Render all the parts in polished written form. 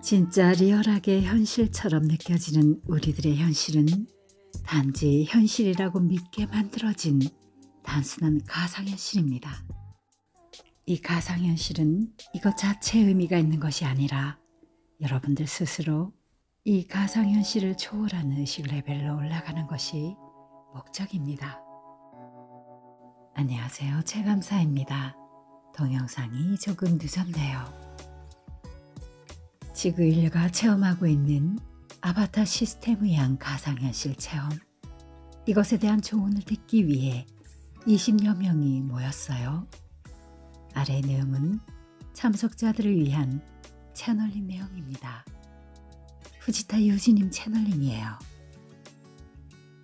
진짜 리얼하게 현실처럼 느껴지는 우리들의 현실은 단지 현실이라고 믿게 만들어진 단순한 가상현실입니다. 이 가상현실은 이것 자체의 의미가 있는 것이 아니라 여러분들 스스로 이 가상현실을 초월하는 의식 레벨로 올라가는 것이 목적입니다. 안녕하세요. 최감사입니다. 동영상이 조금 늦었네요. 지구 인류가 체험하고 있는 아바타 시스템 의한 가상현실 체험, 이것에 대한 조언을 듣기 위해 20여 명이 모였어요. 아래 내용은 참석자들을 위한 채널링 내용입니다. 후지타 유지님 채널링이에요.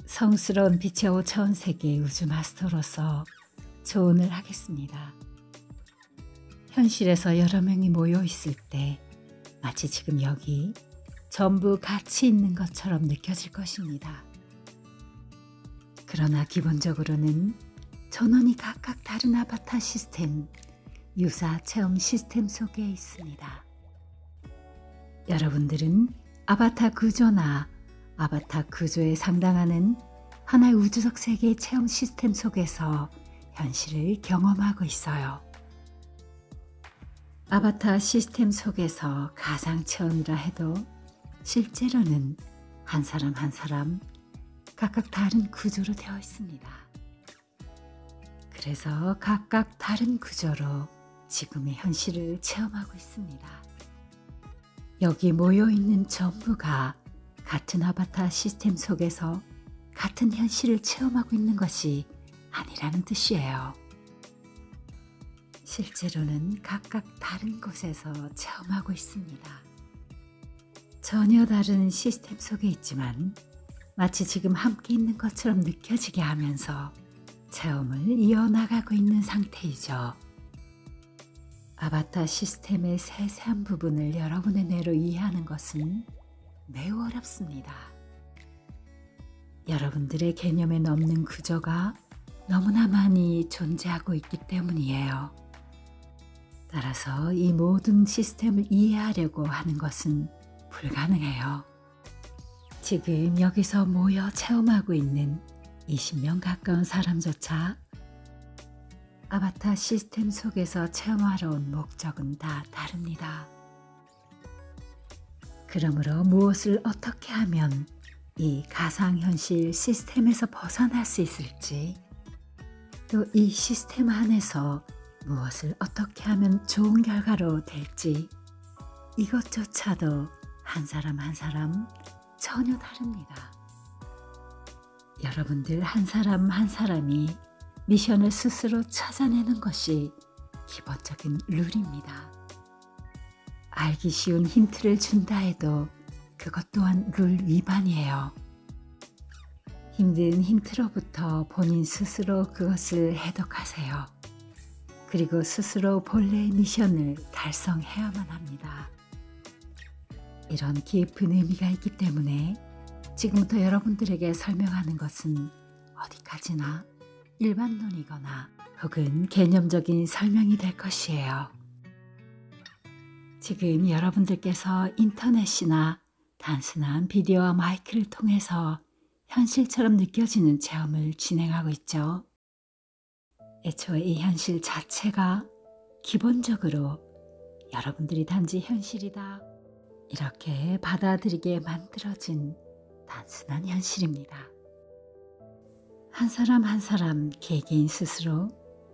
성스러운 빛의 5차원 세계의 우주 마스터로서 조언을 하겠습니다. 현실에서 여러 명이 모여 있을 때 마치 지금 여기 전부 같이 있는 것처럼 느껴질 것입니다. 그러나 기본적으로는 전원이 각각 다른 아바타 시스템, 유사 체험 시스템 속에 있습니다. 여러분들은 아바타 구조나 아바타 구조에 상당하는 하나의 우주적 세계의 체험 시스템 속에서 현실을 경험하고 있어요. 아바타 시스템 속에서 가상 체험이라 해도 실제로는 한 사람 한 사람 각각 다른 구조로 되어 있습니다. 그래서 각각 다른 구조로 지금의 현실을 체험하고 있습니다. 여기 모여있는 전부가 같은 아바타 시스템 속에서 같은 현실을 체험하고 있는 것이 아니라는 뜻이에요. 실제로는 각각 다른 곳에서 체험하고 있습니다. 전혀 다른 시스템 속에 있지만 마치 지금 함께 있는 것처럼 느껴지게 하면서 체험을 이어나가고 있는 상태이죠. 아바타 시스템의 세세한 부분을 여러분의 뇌로 이해하는 것은 매우 어렵습니다. 여러분들의 개념에 넘는 구조가 너무나 많이 존재하고 있기 때문이에요. 따라서 이 모든 시스템을 이해하려고 하는 것은 불가능해요. 지금 여기서 모여 체험하고 있는 20명 가까운 사람조차 아바타 시스템 속에서 체험하러 온 목적은 다 다릅니다. 그러므로 무엇을 어떻게 하면 이 가상현실 시스템에서 벗어날 수 있을지, 또 이 시스템 안에서 무엇을 어떻게 하면 좋은 결과로 될지, 이것조차도 한 사람 한 사람 전혀 다릅니다. 여러분들 한 사람 한 사람이 미션을 스스로 찾아내는 것이 기본적인 룰입니다. 알기 쉬운 힌트를 준다 해도 그것 또한 룰 위반이에요. 힘든 힌트로부터 본인 스스로 그것을 해독하세요. 그리고 스스로 본래의 미션을 달성해야만 합니다. 이런 깊은 의미가 있기 때문에 지금부터 여러분들에게 설명하는 것은 어디까지나 일반론이거나 혹은 개념적인 설명이 될 것이에요. 지금 여러분들께서 인터넷이나 단순한 비디오와 마이크를 통해서 현실처럼 느껴지는 체험을 진행하고 있죠. 애초에 이 현실 자체가 기본적으로 여러분들이 단지 현실이다 이렇게 받아들이게 만들어진 단순한 현실입니다. 한 사람 한 사람 개개인 스스로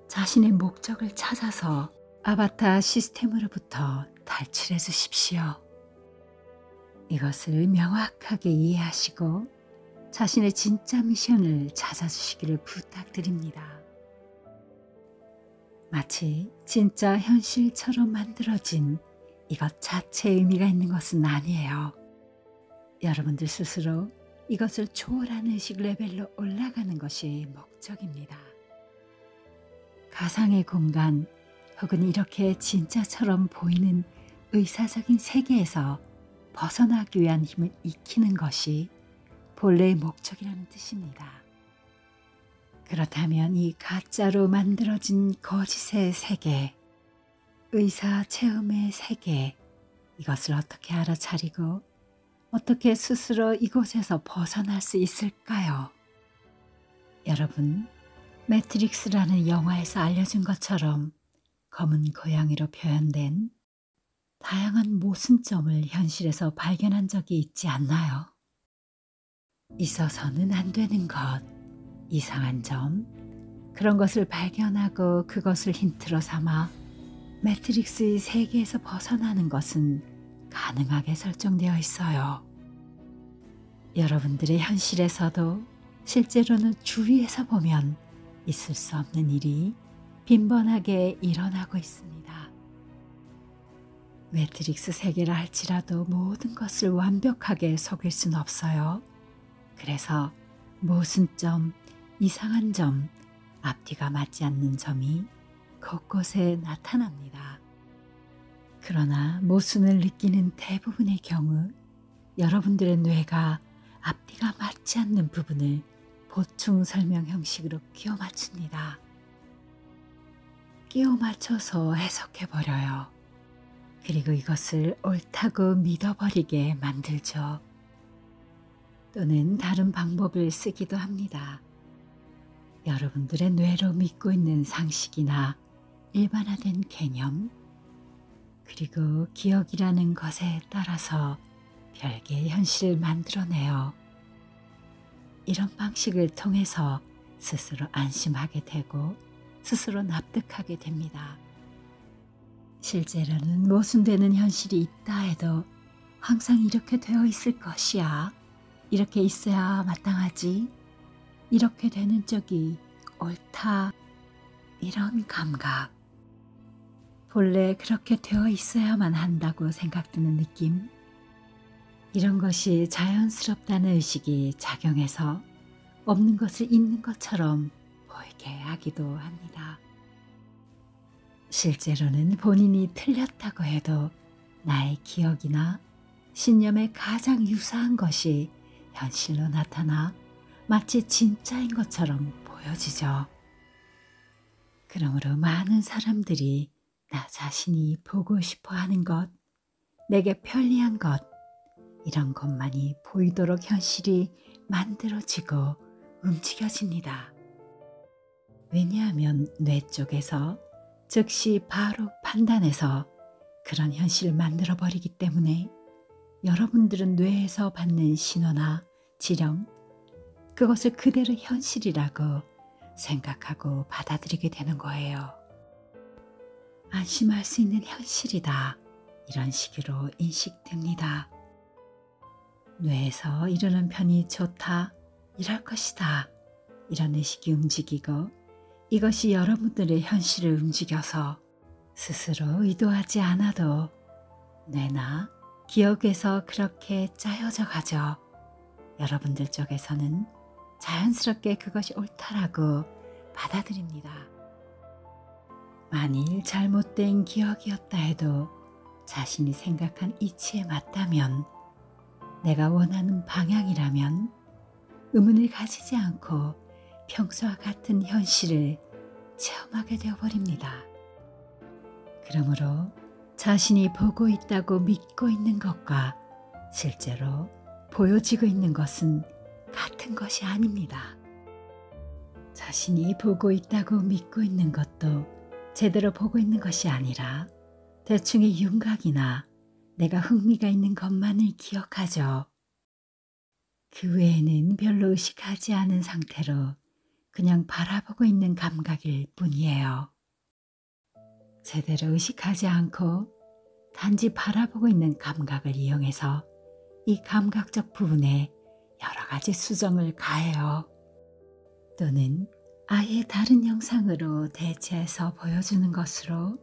자신의 목적을 찾아서 아바타 시스템으로부터 탈출해 주십시오. 이것을 명확하게 이해하시고 자신의 진짜 미션을 찾아주시기를 부탁드립니다. 마치 진짜 현실처럼 만들어진 이것 자체의 의미가 있는 것은 아니에요. 여러분들 스스로 이것을 초월하는 의식 레벨로 올라가는 것이 목적입니다. 가상의 공간 혹은 이렇게 진짜처럼 보이는 의사적인 세계에서 벗어나기 위한 힘을 익히는 것이 본래의 목적이라는 뜻입니다. 그렇다면 이 가짜로 만들어진 거짓의 세계, 의사 체험의 세계, 이것을 어떻게 알아차리고 어떻게 스스로 이곳에서 벗어날 수 있을까요? 여러분, 매트릭스라는 영화에서 알려준 것처럼 검은 고양이로 표현된 다양한 모순점을 현실에서 발견한 적이 있지 않나요? 있어서는 안 되는 것, 이상한 점, 그런 것을 발견하고 그것을 힌트로 삼아 매트릭스의 세계에서 벗어나는 것은 가능하게 설정되어 있어요. 여러분들의 현실에서도 실제로는 주위에서 보면 있을 수 없는 일이 빈번하게 일어나고 있습니다. 매트릭스 세계라 할지라도 모든 것을 완벽하게 속일 수는 없어요. 그래서 모순점, 이상한 점, 앞뒤가 맞지 않는 점이 곳곳에 나타납니다. 그러나 모순을 느끼는 대부분의 경우 여러분들의 뇌가 앞뒤가 맞지 않는 부분을 보충 설명 형식으로 끼워 맞춥니다. 끼워 맞춰서 해석해버려요. 그리고 이것을 옳다고 믿어버리게 만들죠. 또는 다른 방법을 쓰기도 합니다. 여러분들의 뇌로 믿고 있는 상식이나 일반화된 개념, 그리고 기억이라는 것에 따라서 별개의 현실을 만들어내요. 이런 방식을 통해서 스스로 안심하게 되고 스스로 납득하게 됩니다. 실제로는 모순되는 현실이 있다 해도 항상 이렇게 되어 있을 것이야. 이렇게 있어야 마땅하지. 이렇게 되는 쪽이 옳다. 이런 감각. 본래 그렇게 되어 있어야만 한다고 생각드는 느낌. 이런 것이 자연스럽다는 의식이 작용해서 없는 것을 있는 것처럼 보이게 하기도 합니다. 실제로는 본인이 틀렸다고 해도 나의 기억이나 신념에 가장 유사한 것이 현실로 나타나 마치 진짜인 것처럼 보여지죠. 그러므로 많은 사람들이 나 자신이 보고 싶어 하는 것, 내게 편리한 것, 이런 것만이 보이도록 현실이 만들어지고 움직여집니다. 왜냐하면 뇌 쪽에서 즉시 바로 판단해서 그런 현실을 만들어버리기 때문에 여러분들은 뇌에서 받는 신호나 지령, 그것을 그대로 현실이라고 생각하고 받아들이게 되는 거예요. 안심할 수 있는 현실이다. 이런 식으로 인식됩니다. 뇌에서 이러는 편이 좋다. 이럴 것이다. 이런 의식이 움직이고 이것이 여러분들의 현실을 움직여서 스스로 의도하지 않아도 뇌나 기억에서 그렇게 짜여져 가죠. 여러분들 쪽에서는 자연스럽게 그것이 옳다라고 받아들입니다. 만일 잘못된 기억이었다 해도 자신이 생각한 이치에 맞다면, 내가 원하는 방향이라면 의문을 가지지 않고 평소와 같은 현실을 체험하게 되어버립니다. 그러므로 자신이 보고 있다고 믿고 있는 것과 실제로 보여지고 있는 것은 같은 것이 아닙니다. 자신이 보고 있다고 믿고 있는 것도 제대로 보고 있는 것이 아니라 대충의 윤곽이나 내가 흥미가 있는 것만을 기억하죠. 그 외에는 별로 의식하지 않은 상태로 그냥 바라보고 있는 감각일 뿐이에요. 제대로 의식하지 않고 단지 바라보고 있는 감각을 이용해서 이 감각적 부분에 여러 가지 수정을 가해요. 또는 아예 다른 형상으로 대체해서 보여주는 것으로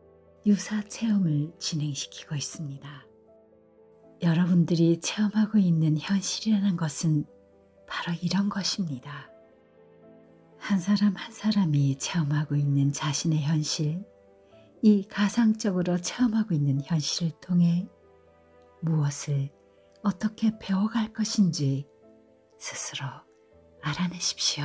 유사 체험을 진행시키고 있습니다. 여러분들이 체험하고 있는 현실이라는 것은 바로 이런 것입니다. 한 사람 한 사람이 체험하고 있는 자신의 현실, 이 가상적으로 체험하고 있는 현실을 통해 무엇을 어떻게 배워갈 것인지 스스로 알아내십시오.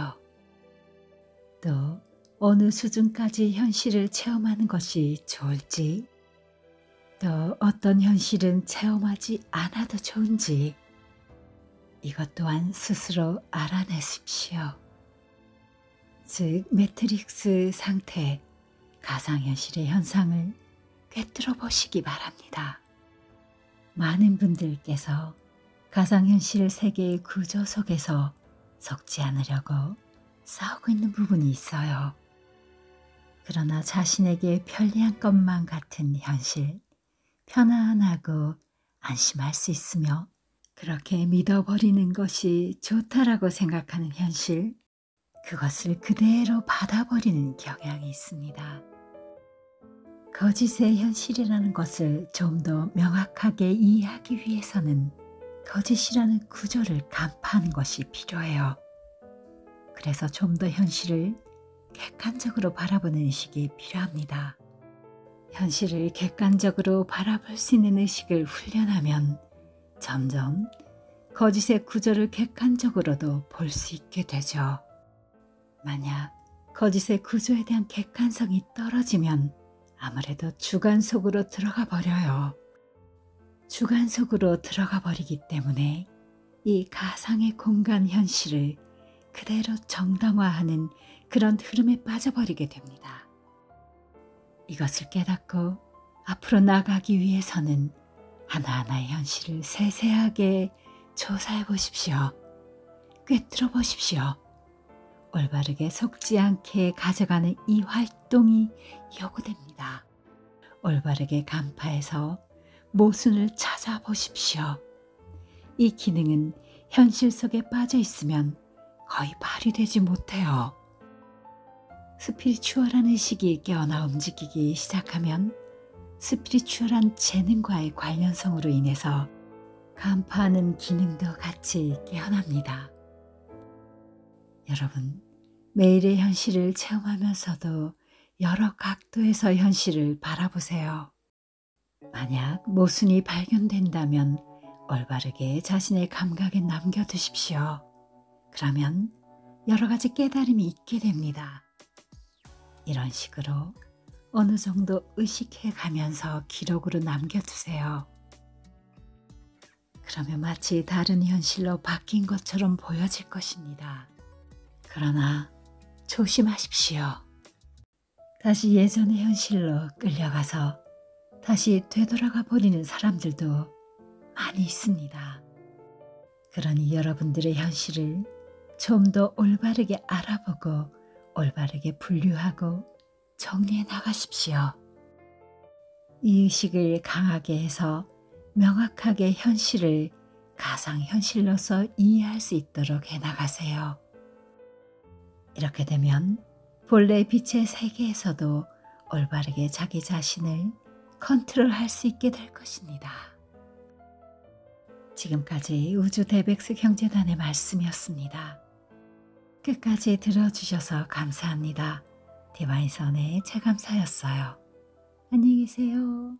또 어느 수준까지 현실을 체험하는 것이 좋을지, 또 어떤 현실은 체험하지 않아도 좋은지 이것 또한 스스로 알아내십시오. 즉 매트릭스 상태, 가상현실의 현상을 꿰뚫어 보시기 바랍니다. 많은 분들께서 가상현실 세계의 구조 속에서 속지 않으려고 싸우고 있는 부분이 있어요. 그러나 자신에게 편리한 것만 같은 현실, 편안하고 안심할 수 있으며 그렇게 믿어버리는 것이 좋다라고 생각하는 현실, 그것을 그대로 받아버리는 경향이 있습니다. 거짓의 현실이라는 것을 좀 더 명확하게 이해하기 위해서는 거짓이라는 구조를 간파하는 것이 필요해요. 그래서 좀 더 현실을 객관적으로 바라보는 의식이 필요합니다. 현실을 객관적으로 바라볼 수 있는 의식을 훈련하면 점점 거짓의 구조를 객관적으로도 볼 수 있게 되죠. 만약 거짓의 구조에 대한 객관성이 떨어지면 아무래도 주관 속으로 들어가 버려요. 주관 속으로 들어가 버리기 때문에 이 가상의 공간 현실을 그대로 정당화하는 그런 흐름에 빠져버리게 됩니다. 이것을 깨닫고 앞으로 나가기 위해서는 하나하나의 현실을 세세하게 조사해 보십시오. 꿰뚫어 보십시오. 올바르게 속지 않게 가져가는 이 활동이 요구됩니다. 올바르게 간파해서 모순을 찾아보십시오. 이 기능은 현실 속에 빠져 있으면 거의 발휘되지 못해요. 스피리추얼한 의식이 깨어나 움직이기 시작하면 스피리추얼한 재능과의 관련성으로 인해서 간파하는 기능도 같이 깨어납니다. 여러분, 매일의 현실을 체험하면서도 여러 각도에서 현실을 바라보세요. 만약 모순이 발견된다면 올바르게 자신의 감각에 남겨두십시오. 그러면 여러 가지 깨달음이 있게 됩니다. 이런 식으로 어느 정도 의식해 가면서 기록으로 남겨두세요. 그러면 마치 다른 현실로 바뀐 것처럼 보여질 것입니다. 그러나 조심하십시오. 다시 예전의 현실로 끌려가서 다시 되돌아가 버리는 사람들도 많이 있습니다. 그러니 여러분들의 현실을 좀 더 올바르게 알아보고 올바르게 분류하고 정리해 나가십시오. 이 의식을 강하게 해서 명확하게 현실을 가상현실로서 이해할 수 있도록 해나가세요. 이렇게 되면 본래 빛의 세계에서도 올바르게 자기 자신을 컨트롤할 수 있게 될 것입니다. 지금까지 우주대백스 형제단의 말씀이었습니다. 끝까지 들어주셔서 감사합니다. 디바인선의 최감사였어요. 안녕히 계세요.